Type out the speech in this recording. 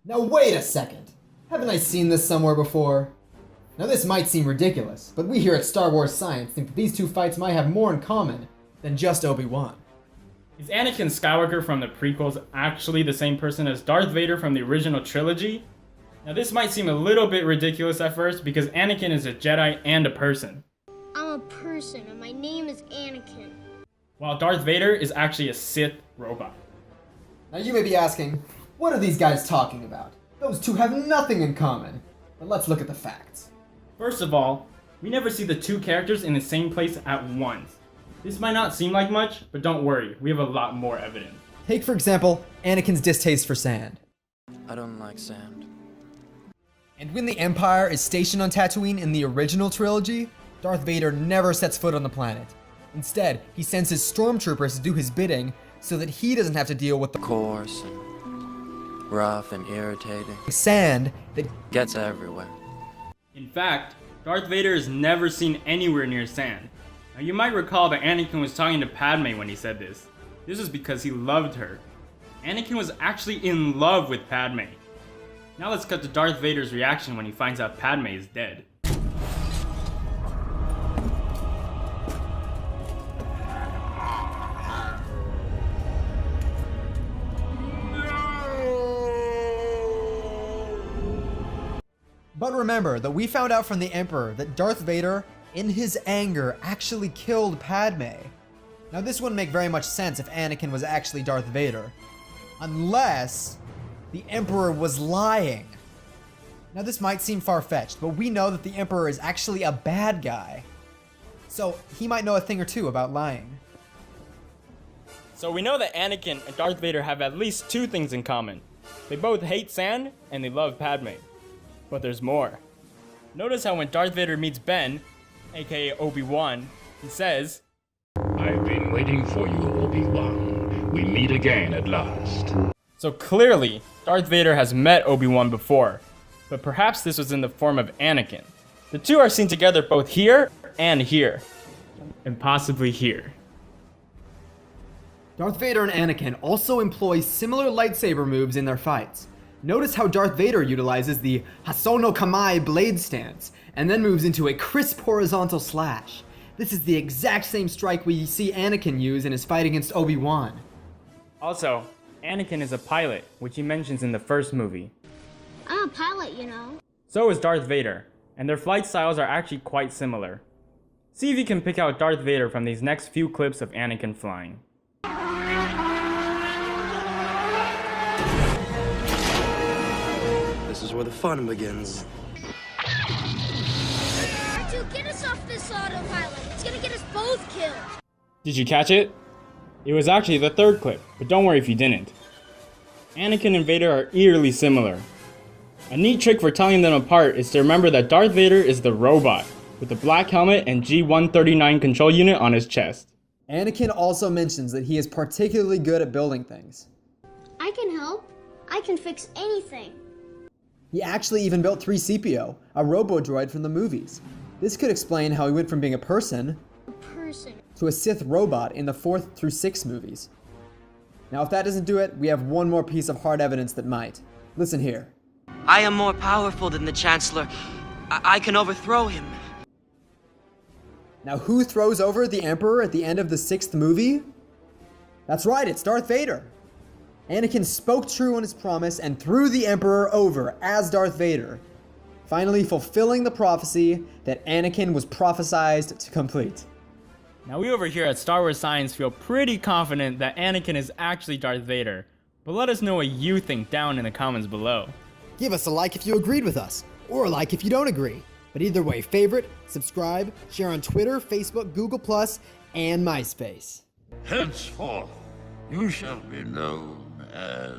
Now wait a second. Haven't I seen this somewhere before? Now this might seem ridiculous, but we here at Star Wars Science think that these two fights might have more in common than just Obi-Wan. Is Anakin Skywalker from the prequels actually the same person as Darth Vader from the original trilogy? Now this might seem a little bit ridiculous at first because Anakin is a Jedi and a person, I'm a person and my name is Anakin. while Darth Vader is actually a Sith robot. Now you may be asking, what are these guys talking about? Those two have nothing in common. But let's look at the facts. First of all, we never see the two characters in the same place at once. This might not seem like much, but don't worry, we have a lot more evidence. Take for example, Anakin's distaste for sand. I don't like sand. And when the Empire is stationed on Tatooine in the original trilogy, Darth Vader never sets foot on the planet. Instead, he sends his stormtroopers to do his bidding so that he doesn't have to deal with the Coarse and rough and irritating. sand that Gets everywhere. In fact, Darth Vader is never seen anywhere near sand. Now you might recall that Anakin was talking to Padme when he said this. This was because he loved her. Anakin was actually in love with Padme. Now let's cut to Darth Vader's reaction when he finds out Padme is dead. But remember that we found out from the Emperor that Darth Vader, in his anger, actually killed Padme. Now this wouldn't make very much sense if Anakin was actually Darth Vader. Unless the Emperor was lying. Now this might seem far-fetched, but we know that the Emperor is actually a bad guy. So he might know a thing or two about lying. So we know that Anakin and Darth Vader have at least two things in common. They both hate sand and they love Padme. But there's more. Notice how when Darth Vader meets Ben, aka Obi-Wan, he says, I've been waiting for you, Obi-Wan. We meet again at last. so clearly, Darth Vader has met Obi-Wan before, but perhaps this was in the form of Anakin. The two are seen together both here and here, and possibly here. Darth Vader and Anakin also employ similar lightsaber moves in their fights. Notice how Darth Vader utilizes the Hasono Kamai blade stance, and then moves into a crisp horizontal slash. This is the exact same strike we see Anakin use in his fight against Obi-Wan. Also, Anakin is a pilot, which he mentions in the first movie. I'm a pilot, you know. So is Darth Vader, and their flight styles are actually quite similar. See if you can pick out Darth Vader from these next few clips of Anakin flying. This is where the fun begins. R2, get us off this autopilot. It's gonna get us both killed. Did you catch it? It was actually the third clip, but don't worry if you didn't. Anakin and Vader are eerily similar. A neat trick for telling them apart is to remember that Darth Vader is the robot, with the black helmet and G-139 control unit on his chest. Anakin also mentions that he is particularly good at building things. I can help. I can fix anything. He actually even built 3CPO, a robo-droid from the movies. This could explain how he went from being a person A person. to a Sith robot in the 4th through 6th movies. Now if that doesn't do it, we have one more piece of hard evidence that might. Listen here. I am more powerful than the Chancellor. I can overthrow him. Now who throws over the Emperor at the end of the 6th movie? That's right, it's Darth Vader. Anakin spoke true on his promise and threw the Emperor over as Darth Vader, finally fulfilling the prophecy that Anakin was prophesized to complete. Now we over here at Star Wars Science feel pretty confident that Anakin is actually Darth Vader, but let us know what you think down in the comments below. Give us a like if you agreed with us, or a like if you don't agree. But either way, favorite, subscribe, share on Twitter, Facebook, Google+, and MySpace. Henceforth, you shall be known as